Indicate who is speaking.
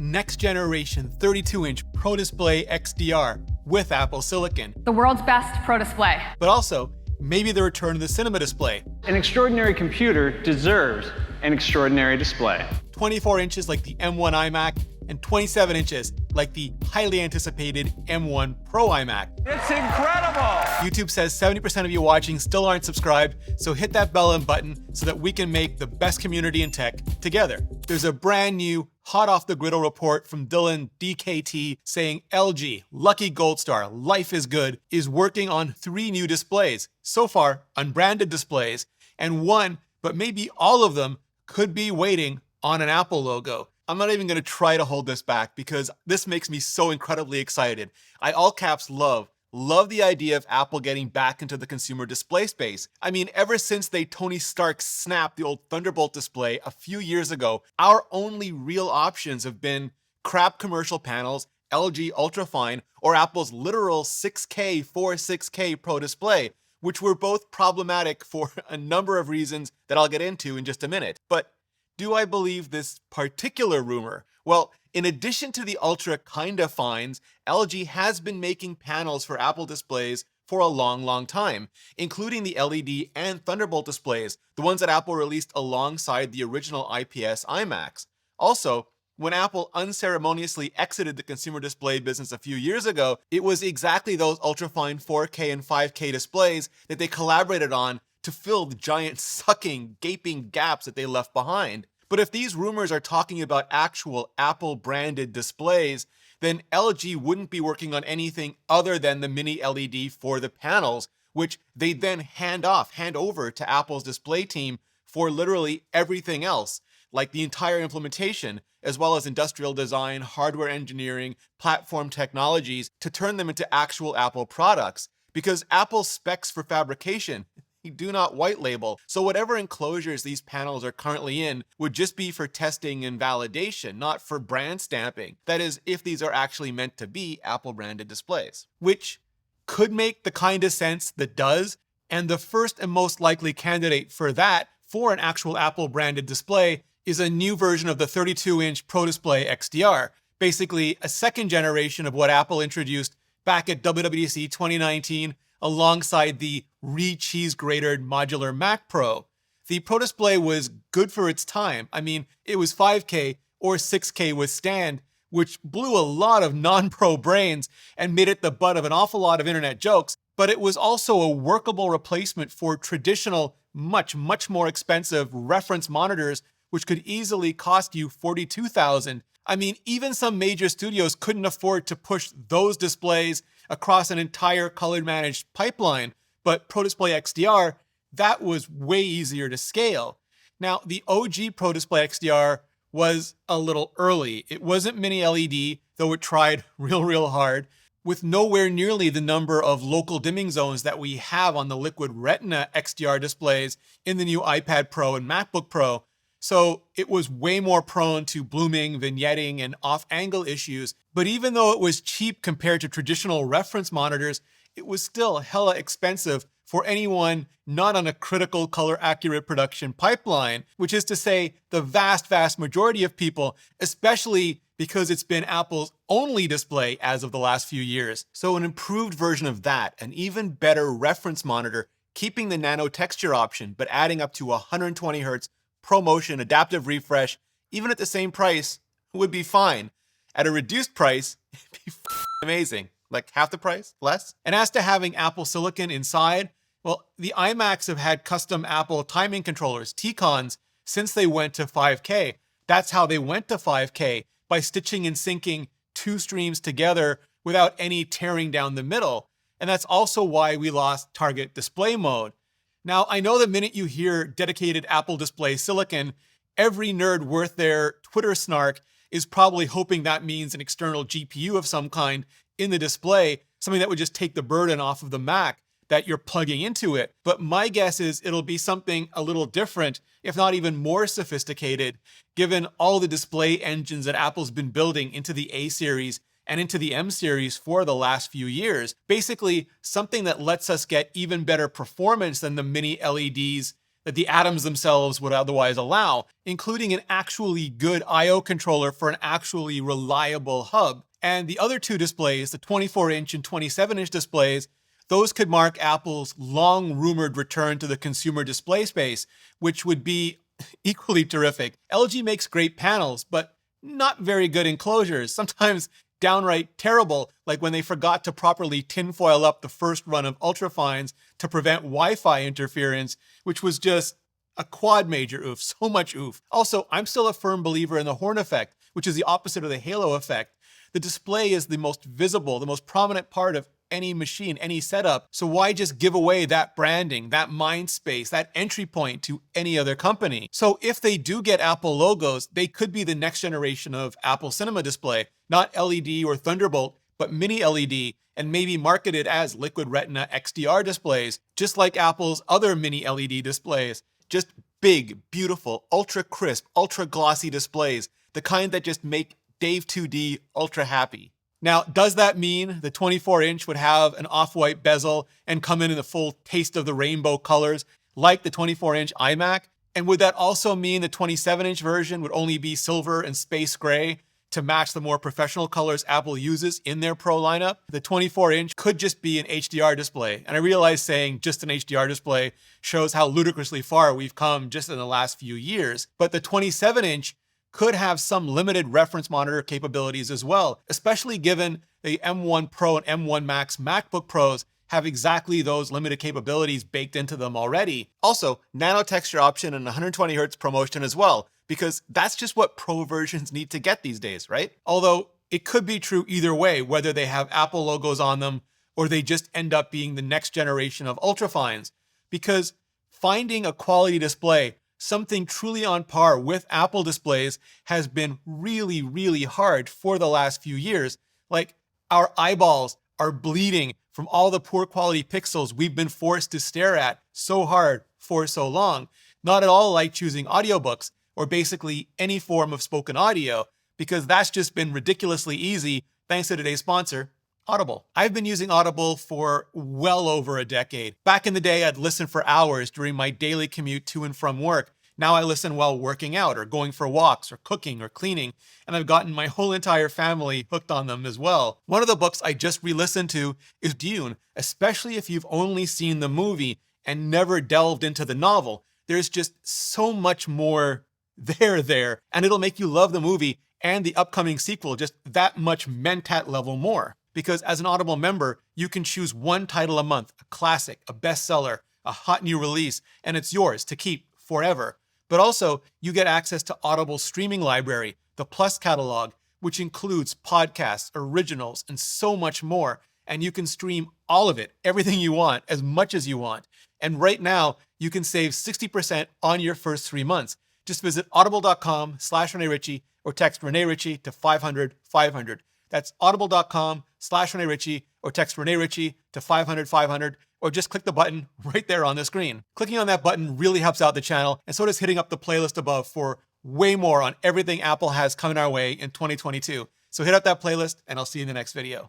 Speaker 1: next generation 32-inch Pro Display XDR with Apple Silicon.
Speaker 2: The world's best Pro Display.
Speaker 1: But also, maybe the return of the cinema display.
Speaker 3: An extraordinary computer deserves an extraordinary display.
Speaker 1: 24 inches like the M1 iMac, and 27 inches like the highly anticipated M1 Pro iMac.
Speaker 3: It's incredible!
Speaker 1: YouTube says 70% of you watching still aren't subscribed, so hit that bell button so that we can make the best community in tech together. There's a brand new, hot off the griddle report from Dylan DKT saying LG, lucky gold star, life is good, is working on 3 new displays. So far, unbranded displays, and one, but maybe all of them, could be waiting on an Apple logo. I'm not even gonna try to hold this back because this makes me so incredibly excited. I all caps love the idea of Apple getting back into the consumer display space. I mean, ever since they Tony Stark snapped the old Thunderbolt display a few years ago, our only real options have been crap commercial panels, LG Ultrafine, or Apple's literal 6K 46K Pro Display, which were both problematic for a number of reasons that I'll get into in just a minute. But do I believe this particular rumor? Well, in addition to the Ultra kinda fines, LG has been making panels for Apple displays for a long time, including the LED and Thunderbolt displays, the ones that Apple released alongside the original IPS iMacs. Also, when Apple unceremoniously exited the consumer display business a few years ago, it was exactly those ultrafine 4K and 5K displays that they collaborated on to fill the giant sucking, gaping gaps that they left behind. But if these rumors are talking about actual Apple-branded displays, then LG wouldn't be working on anything other than the mini LED for the panels, which they then hand over to Apple's display team for literally everything else, like the entire implementation, as well as industrial design, hardware engineering, platform technologies, to turn them into actual Apple products. Because Apple's specs for fabrication do not white label, so whatever enclosures these panels are currently in would just be for testing and validation, not for brand stamping. That is, if these are actually meant to be Apple-branded displays. Which could make the kind of sense that does, and the first and most likely candidate for that, for an actual Apple-branded display, is a new version of the 32-inch Pro Display XDR, basically a second generation of what Apple introduced back at WWDC 2019, alongside the re-cheese-grated modular Mac Pro. The Pro Display was good for its time. I mean, it was 5K or 6K with stand, which blew a lot of non-pro brains and made it the butt of an awful lot of internet jokes, but it was also a workable replacement for traditional, much more expensive reference monitors, which could easily cost you $42,000. I mean, even some major studios couldn't afford to push those displays across an entire color managed pipeline, but Pro Display XDR, that was way easier to scale. Now, the OG Pro Display XDR was a little early. It wasn't mini LED, though it tried real hard, with nowhere nearly the number of local dimming zones that we have on the Liquid Retina XDR displays in the new iPad Pro and MacBook Pro. So it was way more prone to blooming, vignetting, and off-angle issues. But even though it was cheap compared to traditional reference monitors, it was still hella expensive for anyone not on a critical color-accurate production pipeline, which is to say the vast majority of people, especially because it's been Apple's only display as of the last few years. So an improved version of that, an even better reference monitor, keeping the nano texture option, but adding up to 120 Hz ProMotion adaptive refresh, even at the same price, would be fine. At a reduced price, it'd be amazing. Like half the price, less. And as to having Apple Silicon inside, well, the iMacs have had custom Apple timing controllers, T-Cons, since they went to 5K. That's how they went to 5K, by stitching and syncing 2 streams together without any tearing down the middle. And that's also why we lost target display mode. Now, I know the minute you hear dedicated Apple Display Silicon, every nerd worth their Twitter snark is probably hoping that means an external GPU of some kind in the display, something that would just take the burden off of the Mac that you're plugging into it. But my guess is it'll be something a little different, if not even more sophisticated, given all the display engines that Apple's been building into the A series and into the M series for the last few years. Basically, something that lets us get even better performance than the mini LEDs that the atoms themselves would otherwise allow, including an actually good I/O controller for an actually reliable hub. And the other two displays, the 24-inch and 27-inch displays, those could mark Apple's long-rumored return to the consumer display space, which would be equally terrific. LG makes great panels, but not very good enclosures, sometimes downright terrible, like when they forgot to properly tinfoil up the first run of ultrafines to prevent Wi-Fi interference, which was just a quad major oof, so much oof. Also, I'm still a firm believer in the horn effect, which is the opposite of the halo effect. The display is the most visible, the most prominent part of any machine, any setup. So why just give away that branding, that mind space, that entry point to any other company? So if they do get Apple logos, they could be the next generation of Apple Cinema display, not LED or Thunderbolt, but mini LED, and maybe marketed as Liquid Retina XDR displays, just like Apple's other mini LED displays. Just big, beautiful, ultra crisp, ultra glossy displays, the kind that just make Dave 2D ultra happy. Now, does that mean the 24-inch would have an off-white bezel and come in the full taste of the rainbow colors like the 24-inch iMac? And would that also mean the 27-inch version would only be silver and space gray to match the more professional colors Apple uses in their Pro lineup? The 24-inch could just be an HDR display. And I realize saying just an HDR display shows how ludicrously far we've come just in the last few years. But the 27-inch could have some limited reference monitor capabilities as well, especially given the M1 Pro and M1 Max MacBook Pros have exactly those limited capabilities baked into them already. Also, nano texture option and 120 Hz ProMotion as well, because that's just what Pro versions need to get these days, right? Although it could be true either way, whether they have Apple logos on them or they just end up being the next generation of ultrafines, because finding a quality display, something truly on par with Apple displays, has been really, really hard for the last few years. Like, our eyeballs are bleeding from all the poor quality pixels we've been forced to stare at so hard for so long. Not at all like choosing audiobooks or basically any form of spoken audio, because that's just been ridiculously easy thanks to today's sponsor, Audible. I've been using Audible for well over a decade. Back in the day, I'd listen for hours during my daily commute to and from work. Now I listen while working out or going for walks or cooking or cleaning, and I've gotten my whole entire family hooked on them as well. One of the books I just re-listened to is Dune, especially if you've only seen the movie and never delved into the novel. There's just so much more there, and it'll make you love the movie and the upcoming sequel just that much mentat level more. Because as an Audible member, you can choose one title a month, a classic, a bestseller, a hot new release, and it's yours to keep forever. But also, you get access to Audible's streaming library, the Plus catalog, which includes podcasts, originals, and so much more. And you can stream all of it, everything you want, as much as you want. And right now, you can save 60% on your first 3 months. Just visit audible.com/Rene Ritchie or text Rene Ritchie to 500-500. That's audible.com/Rene Ritchie or text Rene Ritchie to 500-500, or just click the button right there on the screen. Clicking on that button really helps out the channel, and so does hitting up the playlist above for way more on everything Apple has coming our way in 2022. So hit up that playlist, and I'll see you in the next video.